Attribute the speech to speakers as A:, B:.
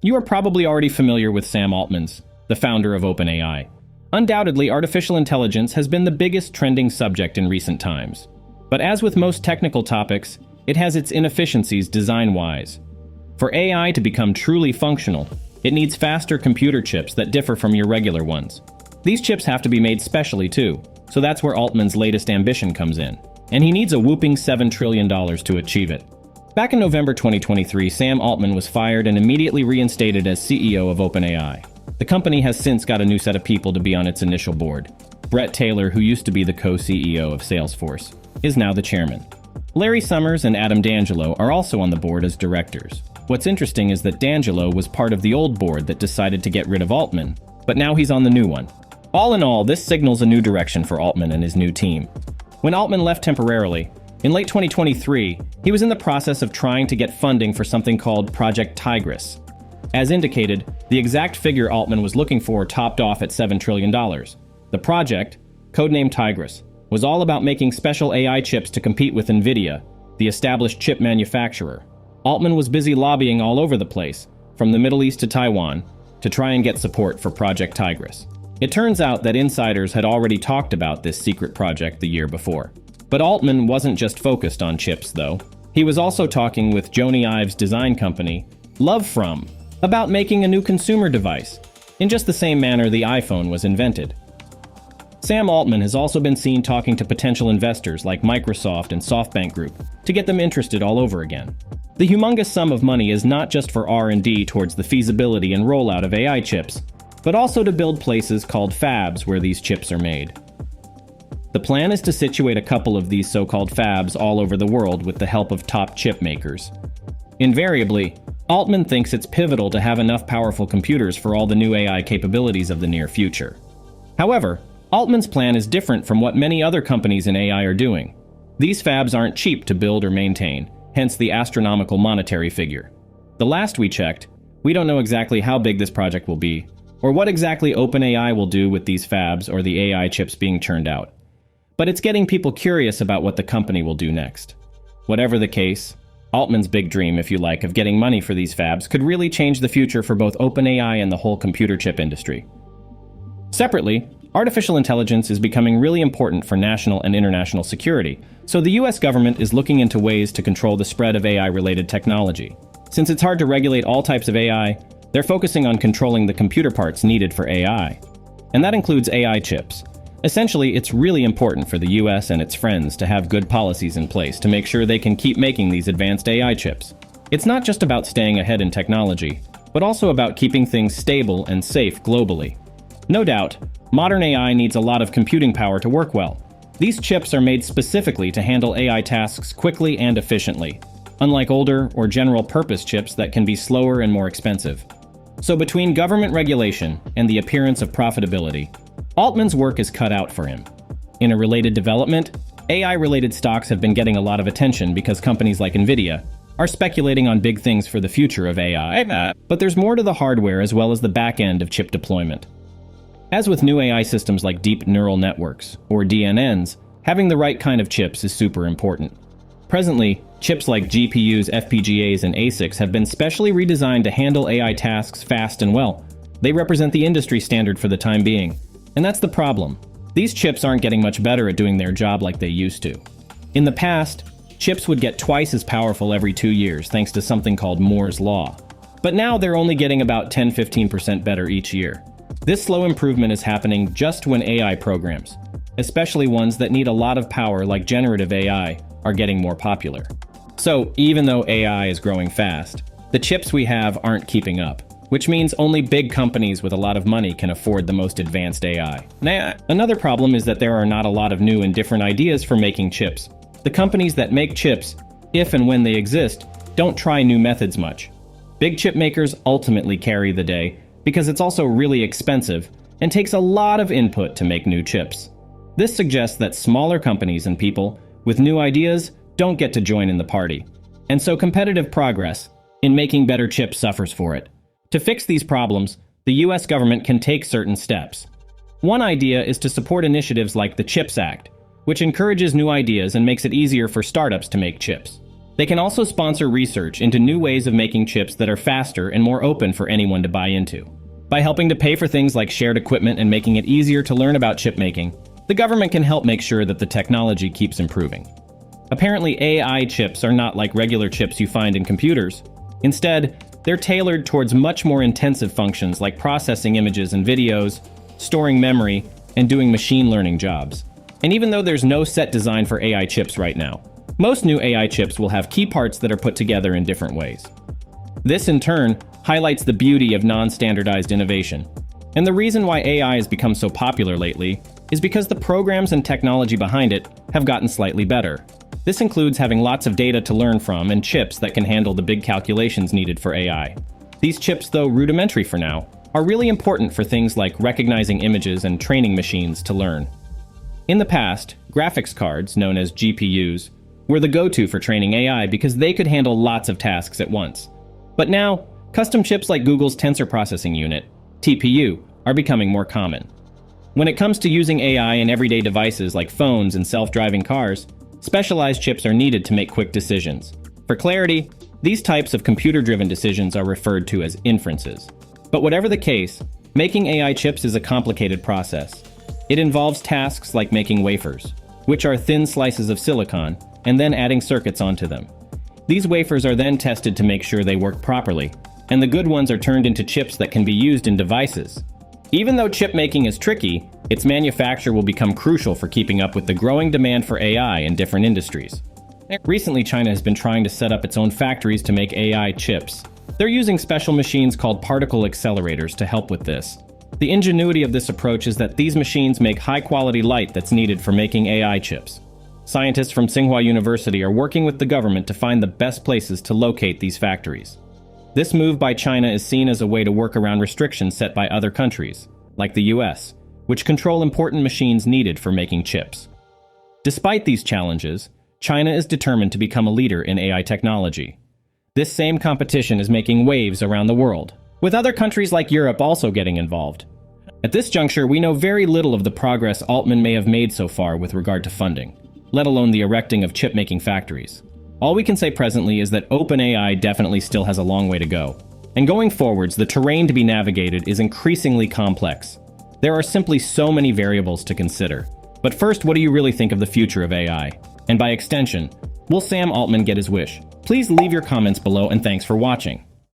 A: You are probably already familiar with Sam Altman, the founder of OpenAI. Undoubtedly, artificial intelligence has been the biggest trending subject in recent times. But as with most technical topics, it has its inefficiencies design-wise. For AI to become truly functional, it needs faster computer chips that differ from your regular ones. These chips have to be made specially too, so that's where Altman's latest ambition comes in. And he needs a whopping $7 trillion to achieve it. Back in November 2023, Sam Altman was fired and immediately reinstated as CEO of OpenAI. The company has since got a new set of people to be on its initial board. Brett Taylor, who used to be the co-CEO of Salesforce, is now the chairman. Larry Summers and Adam D'Angelo are also on the board as directors. What's interesting is that D'Angelo was part of the old board that decided to get rid of Altman, but now he's on the new one. All in all, this signals a new direction for Altman and his new team. When Altman left temporarily, in late 2023, he was in the process of trying to get funding for something called Project Tigris. As indicated, the exact figure Altman was looking for topped off at $7 trillion. The project, codenamed Tigris, was all about making special AI chips to compete with Nvidia, the established chip manufacturer. Altman was busy lobbying all over the place, from the Middle East to Taiwan, to try and get support for Project Tigris. It turns out that insiders had already talked about this secret project the year before. But Altman wasn't just focused on chips, though. He was also talking with Jony Ive's design company, Lovefrom, about making a new consumer device, in just the same manner the iPhone was invented. Sam Altman has also been seen talking to potential investors like Microsoft and SoftBank Group to get them interested all over again. The humongous sum of money is not just for R&D towards the feasibility and rollout of AI chips, but also to build places called fabs where these chips are made. The plan is to situate a couple of these so-called fabs all over the world with the help of top chip makers. Invariably, Altman thinks it's pivotal to have enough powerful computers for all the new AI capabilities of the near future. However, Altman's plan is different from what many other companies in AI are doing. These fabs aren't cheap to build or maintain, hence the astronomical monetary figure. The last we checked, we don't know exactly how big this project will be, or what exactly OpenAI will do with these fabs or the AI chips being churned out. But it's getting people curious about what the company will do next. Whatever the case, Altman's big dream, if you like, of getting money for these fabs could really change the future for both OpenAI and the whole computer chip industry. Separately, artificial intelligence is becoming really important for national and international security, so the US government is looking into ways to control the spread of AI-related technology. Since it's hard to regulate all types of AI, they're focusing on controlling the computer parts needed for AI. And that includes AI chips. Essentially, it's really important for the US and its friends to have good policies in place to make sure they can keep making these advanced AI chips. It's not just about staying ahead in technology, but also about keeping things stable and safe globally. No doubt, modern AI needs a lot of computing power to work well. These chips are made specifically to handle AI tasks quickly and efficiently, unlike older or general-purpose chips that can be slower and more expensive. So between government regulation and the appearance of profitability, Altman's work is cut out for him. In a related development, AI-related stocks have been getting a lot of attention because companies like Nvidia are speculating on big things for the future of AI. But there's more to the hardware as well as the back end of chip deployment. As with new AI systems like deep neural networks, or DNNs, having the right kind of chips is super important. Presently, chips like GPUs, FPGAs, and ASICs have been specially redesigned to handle AI tasks fast and well. They represent the industry standard for the time being. And that's the problem. These chips aren't getting much better at doing their job like they used to. In the past, chips would get twice as powerful every 2 years thanks to something called Moore's Law. But now they're only getting about 10–15% better each year. This slow improvement is happening just when AI programs, especially ones that need a lot of power like generative AI, are getting more popular. So even though AI is growing fast, the chips we have aren't keeping up, which means only big companies with a lot of money can afford the most advanced AI. Another problem is that there are not a lot of new and different ideas for making chips. The companies that make chips, if and when they exist, don't try new methods much. Big chip makers ultimately carry the day because it's also really expensive and takes a lot of input to make new chips. This suggests that smaller companies and people with new ideas don't get to join in the party. And so competitive progress in making better chips suffers for it. To fix these problems, the US government can take certain steps. One idea is to support initiatives like the CHIPS Act, which encourages new ideas and makes it easier for startups to make chips. They can also sponsor research into new ways of making chips that are faster and more open for anyone to buy into. By helping to pay for things like shared equipment and making it easier to learn about chip making, the government can help make sure that the technology keeps improving. Apparently, AI chips are not like regular chips you find in computers. Instead, they're tailored towards much more intensive functions like processing images and videos, storing memory, and doing machine learning jobs. And even though there's no set design for AI chips right now, most new AI chips will have key parts that are put together in different ways. This, in turn, highlights the beauty of non-standardized innovation. And the reason why AI has become so popular lately is because the programs and technology behind it have gotten slightly better. This includes having lots of data to learn from and chips that can handle the big calculations needed for AI. These chips, though rudimentary for now, are really important for things like recognizing images and training machines to learn. In the past, graphics cards, known as GPUs, were the go-to for training AI because they could handle lots of tasks at once. But now, custom chips like Google's Tensor Processing Unit, TPU, are becoming more common. When it comes to using AI in everyday devices like phones and self-driving cars, specialized chips are needed to make quick decisions. For clarity, these types of computer-driven decisions are referred to as inferences. But whatever the case, making AI chips is a complicated process. It involves tasks like making wafers, which are thin slices of silicon, and then adding circuits onto them. These wafers are then tested to make sure they work properly, and the good ones are turned into chips that can be used in devices. Even though chip making is tricky, its manufacture will become crucial for keeping up with the growing demand for AI in different industries. Recently, China has been trying to set up its own factories to make AI chips. They're using special machines called particle accelerators to help with this. The ingenuity of this approach is that these machines make high-quality light that's needed for making AI chips. Scientists from Tsinghua University are working with the government to find the best places to locate these factories. This move by China is seen as a way to work around restrictions set by other countries, like the US, which control important machines needed for making chips. Despite these challenges, China is determined to become a leader in AI technology. This same competition is making waves around the world, with other countries like Europe also getting involved. At this juncture, we know very little of the progress Altman may have made so far with regard to funding, let alone the erecting of chip-making factories. All we can say presently is that OpenAI definitely still has a long way to go. And going forwards, the terrain to be navigated is increasingly complex. There are simply so many variables to consider. But first, what do you really think of the future of AI? And by extension, will Sam Altman get his wish? Please leave your comments below, and thanks for watching.